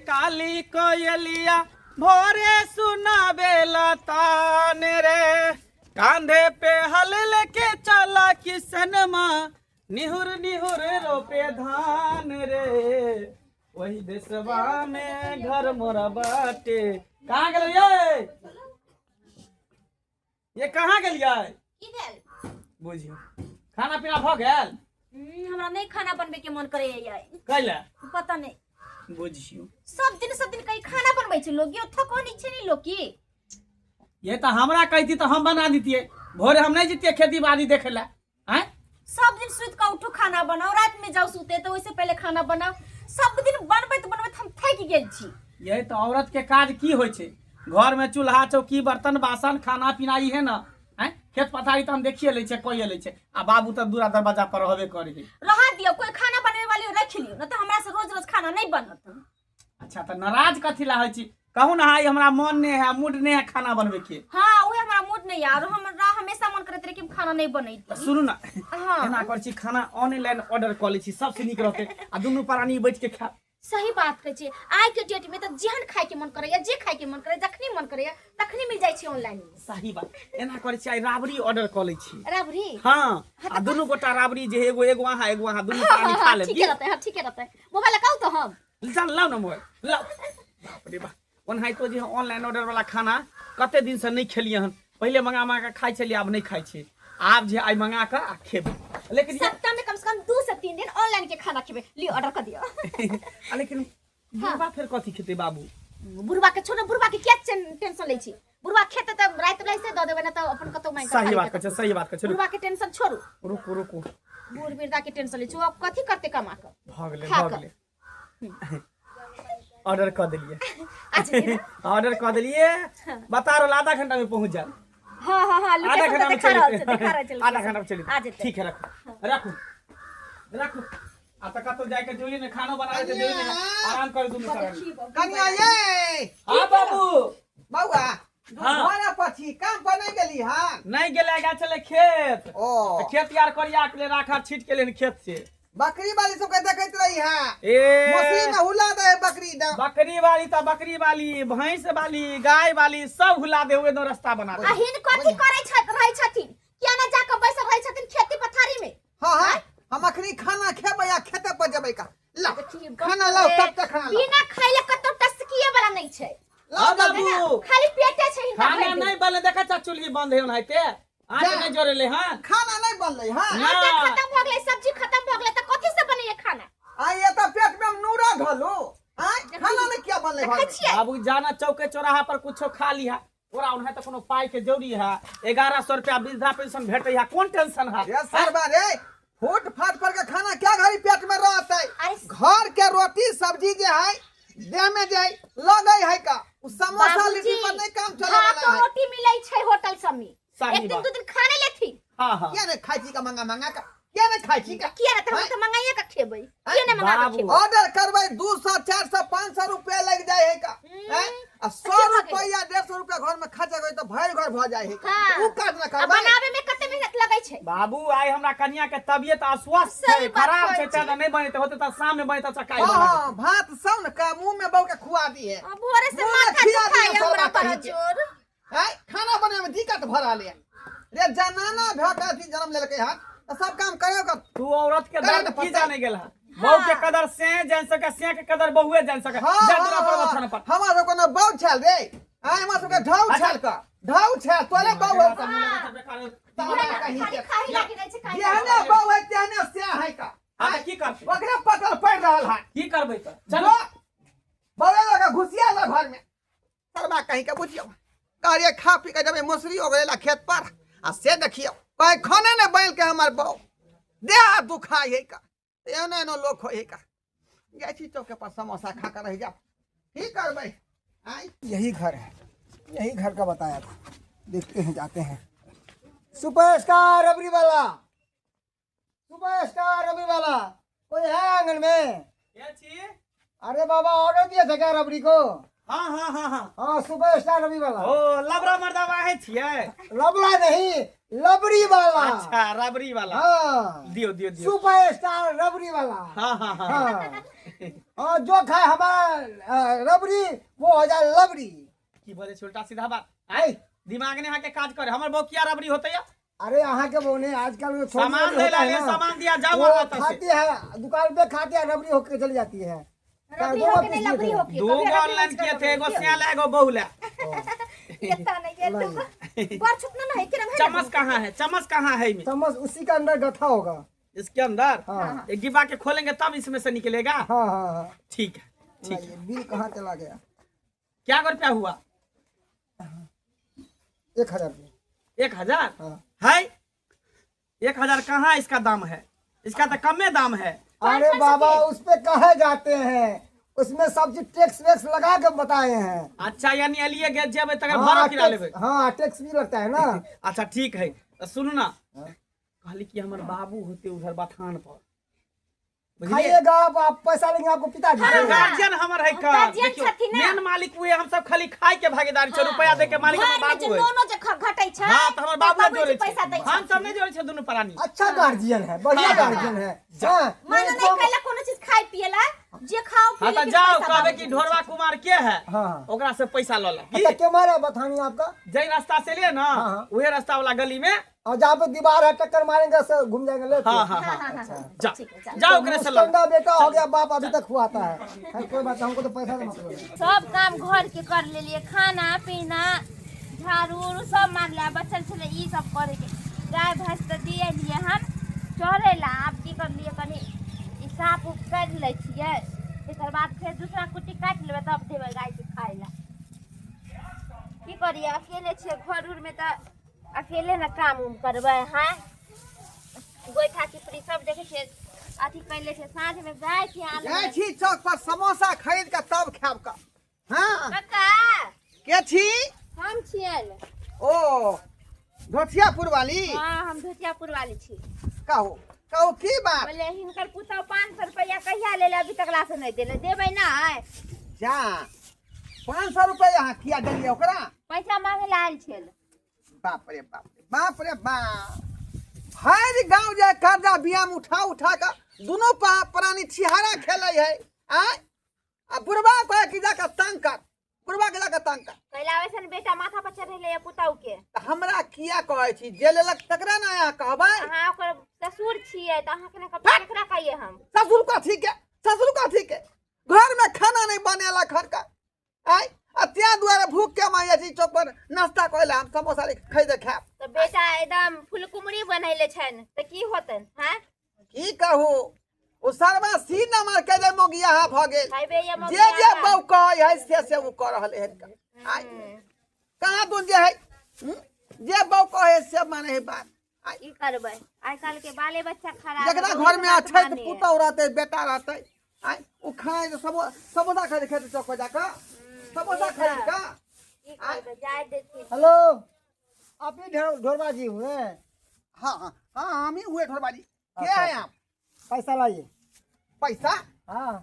काली कोयलिया भोरे सुनावे लतान रे, कांधे पे हल लेके चला किसन माँ, निहुर निहुर रोपे धान रे, वही देशवा में घर मोरा बाटे। कहाँ गलिए ये कहाँ गलिए बुझियो खाना पीना भ गेल? हमरा नहीं खाना बनबे के मन करे यार। कैला पता नहीं बुझियो सब दिन कहीं खाना बनबै छै लोग, यो थको नहीं छै नहीं लोग की। ये तो हमरा कहती तो हम बना देतिए, भोरे हम नहीं जतिए खेती बाड़ी देखे ला। हैं सब दिन सुत के उठू खाना बनाओ, रात में जाओ सुते तो वैसे पहले खाना बनाओ, सब दिन बनबैत हम थक गेल छी। यही तो औरत के काज की होय छे, घर में चूल्हा चौकी बर्तन बासन खाना पीना ही है ना। हैं खेत पथारी तो हम देखिए ले छे, कोई ले छे, आ बाबू तो दूरा दरवाजा पर रहबे करे। रहा दियो, कोई खाना बनवे वाली रख लियो, न तो हमरा से रोज रोज खाना नहीं बनत। अच्छा तो नाराज कथी ला होय छी? कहू ना हाई हमरा मन नहीं है, मूड नहीं है खाना बनवे के। हां ओए हमरा मूड नहीं यार, हमरा हमेशा मन करत रहे कि खाना नहीं बनैती। सुनू ना हां एना कर छी, खाना ऑनलाइन ऑर्डर क लै छी, सबसे नीक रहते आ दुनू प्राणी बैठ के खा। सही बात कहै छी, आइ के डेट में त जेहन खाए के मन करैया, जे खाए के मन करे, जखनी मन करैया तखनी मिल जाय छै ऑनलाइन में। सही बात। एना करे छी, आइ राबड़ी ऑर्डर क लै छी। राबड़ी? हां आ दुनू गोटा राबड़ी जे एगो एगो वहां दुनू प्राणी खा ले। ठीक रहते है, ठीक रहते। मोबाइल लगाओ तो हम चल लाओ ना मोबाइल लाओ। बाप रे बाप, ओनहाई तो जे ऑनलाइन ऑर्डर वाला खाना कते दिन से नहीं खेलिए हन। पहले मंगा मंगा के खाइ छलिए, आब नहीं खाइ छी। आब जे आई मंगा के आ खेबै, लेकिन सप्ताह में कम से कम 2 से 3 दिन ऑनलाइन के खाना खेबै। लियो ऑर्डर कर दियो। लेकिन बुढ़वा फिर कथी खेते बाबू? बुढ़वा के छोड़, बुढ़वा के क्या टेंशन लै छी? बुढ़वा खेते त रात रात द देबै, न त अपन कतौ मांग के। सही बात कहै, सही बात कहै। बुढ़वा के टेंशन छोड़ू, रुको रुको, बूढ़ वृद्धा के टेंशन लै छी, अब कथी करते कमा के। भ गेलै भ गेलै। ऑर्डर कर दिलिए, अच्छा ऑर्डर कर दिलिए। बता रहा आधा घंटा में पहुंच जाए। हां हां हां आधा घंटा में दिखा रहा चलिए, चल आधा घंटा में चलिए। आ जेते। ठीक है रखो रखो रखो। आ तक तो जाके जोई ने खाना बनावे के जोई ने आराम कर दुनु सारा। कनिया ये हां बाबू बौआ हाँ। दुबारा पछी काम पर नहीं गेली हां? नहीं गेले गा चले खेत। ओ खेत यार करिया के ले राखा छीट के लेन खेत से। बकरी वाली सब के देखैत रही हां, ए मछली में हुला दे बकरी दा। बकरी वाली तो बकरी वाली, भैंस वाली, गाय वाली सब हुला दे हुए दो रास्ता बना दे। अहिन कथी करै छथि रहै छथिन? किया न जाके बैसल रहै छथिन खेती पथारी में? हां हां हम अखनी खाना खेबै या खेते पर जेबै का। ला खाना लाओ, तब तक खाना लाओ। बिना खाइले कतौ टसकिए वाला नहीं छै। हां बाबू खाली पेटे छै हिनका। खाना नहीं बने, देखा चा चूल्ही बंद है ओनाइते, आंच नहीं जोड़ले। हां खाना नहीं बनलै हां? आटा खत्म भ गेलै, सब्जी खत्म भ गेलै, त कथि से बनैए खाना? आ ये तो पेट में नूरा धलो। हां खाना नहीं क्या बनलै घर में? बाबू जाना चौके चौराहा पर कुछो खा लिहा, ओरा उन्हें तो कोनो पाई के जरूरी है। 1100 रुपया वृद्धा पेंशन भेटे है, कौन टेंशन है? ये सरबा रे फूट फाट पर के खाना क्या घरी पेट में रहतै? अरे घर के रोटी सब्जी जे है देह में जाए लगै है का? उ समोसा लिट्टी पर नहीं काम चले भात वाला है। रोटी मिलै छै होटल सब में, सही एक दिन बात। 2 दिन खाने लेथी। हां हां क्या ने खाई छी का मंगा मंगा का? क्या ने खाई छी का? किया न त हम त मंगाइए का खेबै, किया न मंगा के बाबू। खेबै? ऑर्डर करबै 200 400 500 रुपया लग जाए है का? हैं? आ 100 रुपया 150 रुपया घर में खर्च गई तो भर घर भ जाए है का? हाँ। उ काज न आ करबै। बनावे में कते मेहनत लगै छै। बाबू आई हमरा कन्या के तबियत अस्वस्थ सही है, बात खराब कहै है, छी। त नहीं बने तो होते त शाम में बने त चकाई हां बना हां भात सब न का मुंह में बौ के खुआ दी है। अब भोरे से मुंह में माथा खिया दुखाय दिया हमरा सब पर कहीं के। जोर। हैं? खाना बनावे में दिक्कत भरा ले रे। जनाना भका थी जन्म लेलकै हां तो सब काम करे का। तू औरत के करे दर्द तो की पता- जाने गेला? बहू के कदर से जान सके, से के कदर बहुए जान सके। हां जा दूरा पर वचन पर हमरा सब कोनो बौ छल रे। आय हमरा सब के ढौ छल का, ढौ छल तोरे बौ हो का। तारा कहीं के खाही लागी रहै छै, खाही जेहने बौ है तेहने से है का। हां त की करबे? ओकरा पकड़ पड़ रहल है। की करबे त? चलो बौए लगा घुसिया ला घर में। सरबा कहीं के बुझियो कार्य खा पी के जब मौसरी हो गेला खेत पर आ से देखियो कोई खाने ने बैल के हमर बौ देह दुखाई है का। एने न लोग होई है का। गैसी चौके पर समोसा खा कर रह जा, ठीक करबै। आई यही घर है, यही घर का बताया था। देखते हैं, जाते हैं। सुपरस्टार रबड़ी वाला, सुपरस्टार रबड़ी वाला कोई है आंगन में? के छी? अरे बाबा ऑर्डर दिया था क्या रबड़ी को? हां हां हां हां हाँ सुपरस्टार रबड़ी वाला। ओ लबरा मर्दावा है छिए? लबड़ा नहीं, रबड़ी वाला। अच्छा रबड़ी वाला। हाँ दियो दियो दियो। सुपरस्टार रबड़ी वाला। हाँ हाँ हाँ हाँ और जो खाए हमारा रबड़ी वो हो जाए लबड़ी। की बोले उल्टा सीधा बात आई दिमाग ने आके काज करे हमर बहु किया रबड़ी होते या अरे यहाँ के बोने आजकल छोटी सामान मोटी ले होता है लागे ना, सामान दिया जाओ वो वाला खाती है दुकान पे खाती है रबड़ी होके चली जाती है। रबड़ी दो होके पीस नहीं लबड़ी लेते होके दो कभी रबड़ी ऑनलाइन मत किए करो, थे एगो रबड़ी सिया ले एगो बहु ले कितना नहीं ये तो पर छुपना नहीं कि रंग चम्मच कहाँ है चम्मच कहाँ है इसमें चम्मच उसी का अंदर गथा होगा। इसके अंदर हाँ एक डिब्बा के खोलेंगे तब इसमें से निकलेगा। हाँ हाँ हाँ ठीक है ठीक है। लाइए, बिल कहाँ चला गया? क्या रुपया हुआ 1000 रुपये। 1000 हाँ। है 1000 कहाँ इसका दाम है इसका तो कमे दाम है। अरे बाबा उस पे कहे जाते हैं उसमें सब चीज टैक्स वैक्स लगा के बताए हैं। अच्छा यानी अलिए गए जेबे तक हाँ, भरो किरा लेबे। हाँ टैक्स भी लगता है ना। अच्छा ठीक है तो सुनू ना हाँ। कहली कि हमर बाबू होते उधर बथान पर बुझलिए? खाइएगा आप पैसा लेंगे आपको पिताजी अरे से। गार्जियन हमर है का गार्जियन देखियो छथिन ना। मेन मालिक हुए हम सब खाली खाए के भागीदारी छ रुपया दे के मालिक हमर बाबू है। दोनों जे घटै छै हां त हमर बाबू जोड़े पैसा दै छै हम सब नहीं जोड़े छै दोनों प्राणी। अच्छा गार्जियन है बढ़िया हाँ, गार्जियन है। हाँ, माने नहीं कैला कोनो चीज खाए पिएला जे खाओ हां पिए त जाओ कहबे कि ढोरवा कुमार के है हाँ। ओकरा से पैसा ल ले अच्छा क्या मारा बथानी आपका? जई रास्ता से ले ना हाँ। वही रास्ता वाला गली में। और जहाँ पे दीवार है टक्कर मारेंगे से घूम जाएंगे लेके। हां हां हां हां जा ठीक है, जाओ। जाओ ओकरे से ल मुस्टंडा बेटा हो गया बाप अभी तक खुआता है। खैर, कोई बात नहीं, हमको तो पैसा नहीं मतलब है। सब काम घर के कर लेलिए खाना पीना झाड़ू उड़ू सब मार लिया बच्चल छले ई सब करे के गाय भैंस तो दिए लिए हम चढ़े ला आप की कर लिए कनी ई साफ उप कर ले छिए एकर बाद फिर दूसरा कुट्टी काट लेबे तब देबे गाय के खाए ला की करिए अकेले छे घर उर में तो अकेले ना काम उम करबे हैं गोइठा चिपड़ी सब देखे छे अथी कैले छे साँझ में गाय के गए आल छी चौक पर समोसा खरीद के तब खाब का। हाँ कक्का के छी? हम छियल ओ धोतियापुर वाली। हाँ हम धोतियापुर वाली छी कहू कहू की बात? बोले हिनकर पुतौ 500 रुपया कहिया ले ले अभी तक ला से नहीं देले देबै ना जा 500 रुपया यहाँ किया देलिए ओकरा? पैसा मांगे ला आयल छल बाप रे बाप रे बाप रे बाप। हर गांव जाए कर्जा बियाम उठा उठा कर दोनों प्राणी छिहारा खेले है। आय आ बुढ़वा कहे कि जाकर तंग कर बुढ़वा के जाकर तंग कर। कैला वैसन बेटा माथा पर चढ़े ले पुतौ के त हमरा किया कहे छी जे लेलक तकरा ना यहाँ कहबै। अहाँ ओकर ससुर छियै त अहाँ के केकरा कहिए हम ससुर का ठीक है ससुर का ठीक है घर में खाना नहीं बनेला घर का। आय अत्या दुआरे भूख के माया छी चौक पर नाश्ता कइला हम समोसा खरीद खाब। तो बेटा एकदम फुलकुमरी बनैले छन त की होतन हैं की कहू ओ सरवा सी नंबर के जे मोगिया हा भ गेल खाइबे या जे जे बौ कहे है से वो कर रहले है। आय कहाँ तू जे है जे बौ कहे से माने है बात। की करबै आइ काल के बाले बच्चा खराब जकरा घर में अच्छे तो पुतौ रहते बेटा रहते। आय उ खाए तो समोसा खरीद खेते चौक पर जाकर समोसा खरीद का। की करबै जाय देती हेलो आप ही ढोरबा जी हुए? हाँ हाँ हाँ हम ही हुए ठोरबाजी। क्या है आप? पैसा लाइए। पैसा हाँ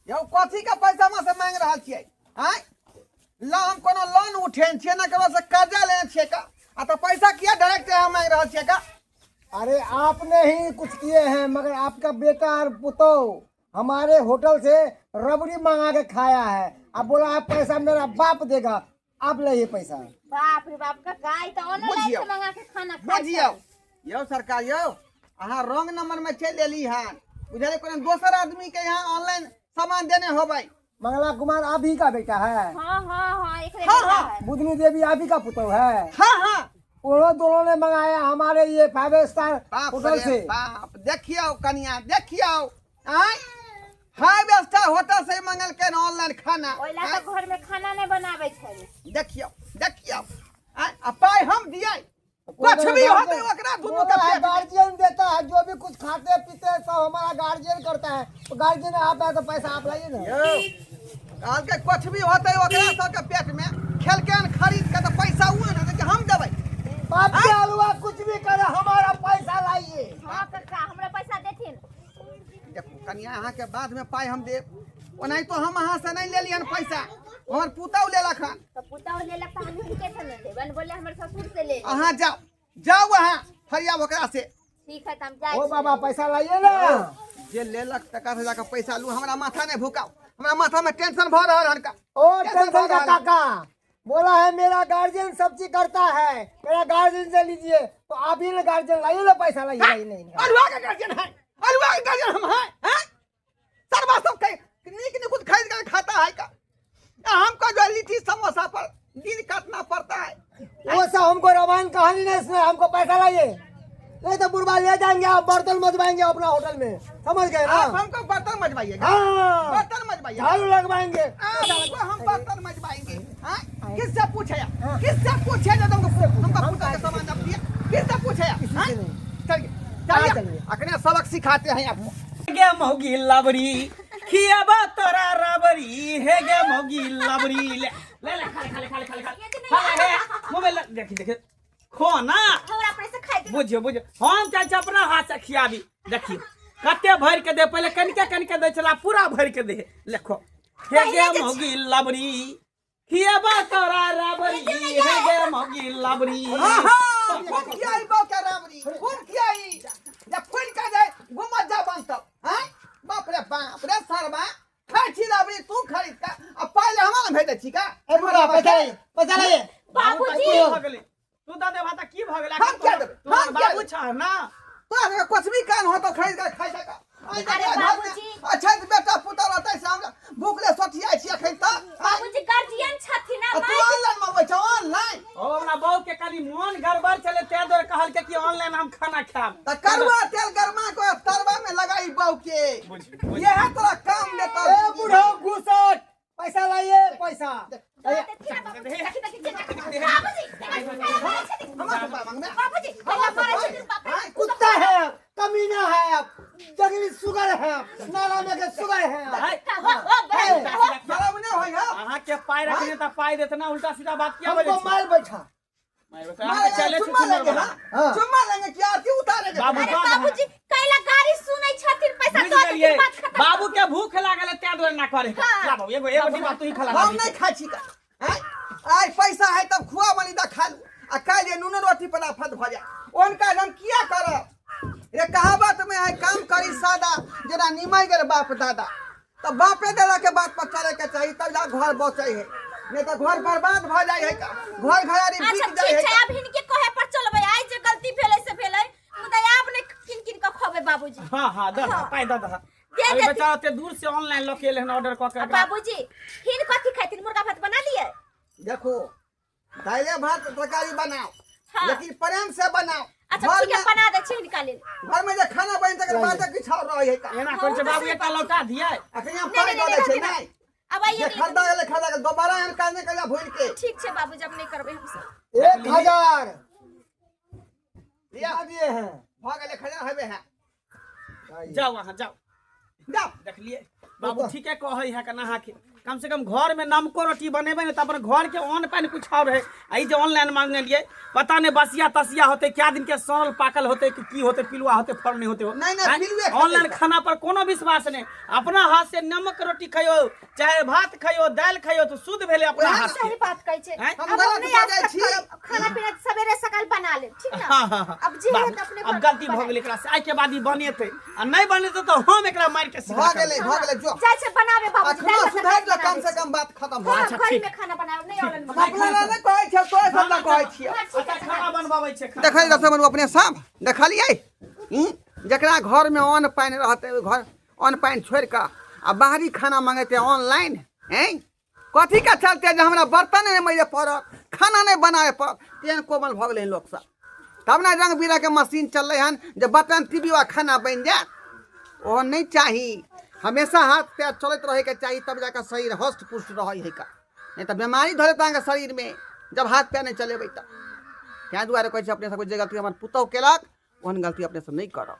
यौ कथी का पैसा में से मांग रहा छियै? आय ला हम कोनो लोन उठेन छियै ना करो से कर्जा लेने छियै का आ तो पैसा किया डायरेक्ट हम मांग रहा छियै का? अरे आपने ही कुछ किए हैं मगर आपका बेटा और पुतौ हमारे होटल से रबड़ी मंगा के खाया है। अब बोला आप पैसा मेरा बाप देगा आप लाइए पैसा। बाप रे बाप का गाय तो ऑनलाइन बुझियौ। से मंगा के खाना खाइ बुझियौ यौ सरकार यौ अहाँ रॉन्ग नंबर में चल एली है बुझले कोनो दोसर आदमी के यहाँ ऑनलाइन सामान देने होबै। मंगला कुमार आप ही का बेटा है? हाँ हाँ हाँ एकरे हाँ, बेटा हाँ। है बुधनी देवी आप ही का पुतौ है? हाँ हाँ उन्होंने दोनों ने मंगाया हमारे ये 5 स्टार बाप होटल रे से। बाप देखियो कनिया देखियो। आय 5 स्टार होटल से मंगल के ऑनलाइन खाना। ओइला आय, तो घर में खाना नहीं बनावे छै देखियो देखियो आय आ पाई हम दिए कुछ भी होते ओकरा दोनों का पेट में। गार्जियन देता है जो भी कुछ खाते पीते हैं सब हमारा गार्जियन करता है। तो गार्जियन आप है तो पैसा आप लाइए ना। यो काल के कुछ भी होते ओकरा सब के पेट में खेल के खरीद के तो पैसा हुए ना कि हम देबै। बाप के अलवा कुछ भी करे हमारा पैसा लाइए। हाँ कक्का हमरा पैसा देथिन देखो कनिया अहाँ के बाद में पाई हम देब ओनाही तो हम अहाँ से नहीं ले लियन पैसा हमर पुतौ लेलक हन। तो पुतौ ले लक हम उनके से न देबन बोले हमर ससुर से ले अहाँ जाओ जाओ वहाँ फरिया ओकरा से। ठीक है तो हम जाए ओ बाबा पैसा लाइए ना। जे लेलक टका से जाकर पैसा लू, हमरा माथा नहीं भूकाओ, हमरा माथा में टेंशन भर रहा है का। ओ टेंशन का काका बोला है मेरा गार्जियन सब चीज करता है, मेरा गार्जियन से लीजिए, तो आप ही गार्जियन लाइए ना, पैसा लाइए। नहीं अलुआ का गार्जियन है, अलुआ का गार्जियन हम हैं? सर्वा सब नीक कुछ खरीद कर खाता है का। हमको जो लिट्टी समोसा पर दिन काटना पड़ता है। वो सब हमको रामायण कहानी नहीं सुना, हमको पैसा लाइए, नहीं तो बुढ़वा ले जाएंगे, आप बर्तन मजवाएंगे अपना होटल में, समझ गए ना। आप हमको बर्तन मजवाइएगा, हाँ बर्तन मजवाइएगा, झाड़ू लगवाएंगे। हम बर्तन मजवाएंगे। किससे पूछे, किससे पूछे जो हमको पूछा के सामान अब दिया, किससे पूछे? चलिए चलिए अकने सबक सिखाते हैं आपको। गे मौगी लबरी खियाबा तोरा रबरी हे गे मौगी लबरी ले ले ले खा ले खा ले खा ले खा ले खा ले मोबाइल देखी देखी खो ना हमरा अपने से खाई दे। बुझियो बुझियो हम चाहे अपना हाथ से खियाबी। देखियो कते भर के दे, पहले कनिके दे चला, पूरा भर के दे। देखो हे गे मौगी लबरी खियाबा तोरा रबरी हे गे मौगी लबरी। कौन खियाई बो के राबरी, कौन खियाई जब फूल का जाए घुमा जा बनत। हैं बाप रे सरबा खाई छी राबरी तू खरीद का, अब पहले हमरा भेज छी का। ए बुढ़वा पैसा लाइए। बाबूजी तू दादे भाता की भ गेला? हम क्या देबै? तू हम क्या बाबू छ ना, तो कुछ भी कान हो तो खरीद कर खाई सका। अरे बाबूजी। अच्छा बेटा पुता रहते से हमरा भूखले सोटिया छी एखन तक। बाबूजी गार्जियन छथिन ना तू भाई। ऑनलाइन मंगबै छ, ऑनलाइन ओ हमरा बहू के कनी मन गड़बड़ चले, ते दर कहल के कि ऑनलाइन हम खाना खाब। त करवा तेल गरमा को तरवा में लगाई बहू के। बुझ ये है तोरा काम लेता। ए बुढ़ो घूसट पैसा लाइए, पैसा। बाबूजी पहले मारे छथिन बाप। कुत्ता है, कमीना है, आप जंगली सुगर है, नाला में के सुगर है। शर्म नहीं होई है? अहाँ के पाई रखने त पाई देत ना, उल्टा सीधा बात किया बोले हमको माल बैठा। अहाँ चले चुम्मा लेंगे, हाँ। चुम्मा लेंगे कि आरती उतारेंगे। बाबू अरे बाबूजी कैला गाड़ी सुनै छथिन, पैसा बुझ दो गेलिए, दे बात खत्म। बाबू के भूख लागल ते दर ना करे। ला बाबू एगो डिब्बा तू ही खा ला। हम नहीं खाई छी का। आज पैसा है तब खुआ बनी दा खा लू, आ काल ये नून रोटी पर फट भ जा। उनका हम किया करब? ये कहावत में है काम करी सादा जना निमय गेल बाप दादा। तो बापे दादा के बात पर चले के चाहिए, तब जा घर बचे है, नहीं तो घर बर्बाद भ जाए है का। घर घरारी अच्छा बिक जाए ठीक है है, अब हिनके कहे पर चलबै। आई जे गलती भेलै से भेलै, मुदा आप ने किन के खबे बाबूजी। हां हां द पाई द दे अभी दे। बच्चा ते दूर से ऑनलाइन लोके लेन ऑर्डर क के। बाबूजी हिन कथी खाइतिन, मुर्गा भात बना लिए? देखो दाले भात तरकारी बनाओ, हाँ। लेकिन प्रेम से बनाओ। अच्छा घर ठीक है में बना दे छी निकाले। घर में जो खाना बन तक बात किछ और रही है का। एना कर छै बाबू एकटा लौटा दिए। अखनी हम पाई दे दे छै नहीं। अब आइए ये खरीदा गेले खरीदा गेले दोबारा एहन काज नहीं करिया भूल के। ठीक है बाबूजी, अब नहीं करबे हम सब। 1000 लिया दिए हैं। भ गेले खरीदा हेबे है। जाओ वहां जाओ, जाओ देख लिए बाबू ठीके कहै है कना के। कम से कम घर में नमको रोटी बनेबे न त अपन घर के अन्न पानी कुछ और है। आई जे ऑनलाइन मांगने लिए पता नहीं बसिया तसिया होते, क्या दिन के सड़ल पाकल होते कि की होते, पिलुआ होते, फल नहीं होते। नहीं, पिलुए खाते ऑनलाइन हैं। खाना पर कोनो विश्वास नहीं। अपना हाथ से नमक रोटी खाइयो, चाहे भात खाइयो, दाल खाइयो तो शुद्ध भेले अपना हाथ से। सही बात कहै छै। हैं? हम अब गलत अपने बात आज तक छी। करब, खाना पीना सवेरे सकाल बना ले, ठीक ना? हाँ हाँ हाँ। अब जी है तो अपने अब गलती भ गेलै एकरा से। आइ के बाद ई बनेते आ नहीं बनेते तो हम एकरा मार के सीधा भ कर देब। गेले जो जाय छै बनावे बाबूजी। अखनो सुधार ले कम से कम बात खत्म हो। हाँ, अच्छा, घर ठीक। में खाना बनाओ, नहीं ऑनलाइन अपना ने कहै छै तो सब ना कहै छियै। अच्छा खाना बनबाबै छै। देखै रसम अपने साहब देखलिए जकरा घर में अन्न पानि रहते घर अन्न पानि छोड़ के आ बाहरी खाना मांगते ऑनलाइन हैं। कथी का चलते जे हमरा बर्तन नहीं मजे पड़त, खाना नहीं बनाए पड़त, तेहन कोमल भ गेलै लोक सब। तब ना रंग बिरंग के मशीन चललै हन जे बटन टीवी वा खाना बन जाए। ओ नहीं चाही, हमेशा हाथ पैर चलत रहे के चाहिए, तब जाकर शरीर हष्ट पुष्ट रहे है का। नहीं तो बीमारी धरे तांगे शरीर में जब हाथ पैर नहीं चलेबै तब। क्या दुआरे कहै छै अपने सब जे गलती हमर पुतौ केलक ओहन गलती अपने सब नहीं करब।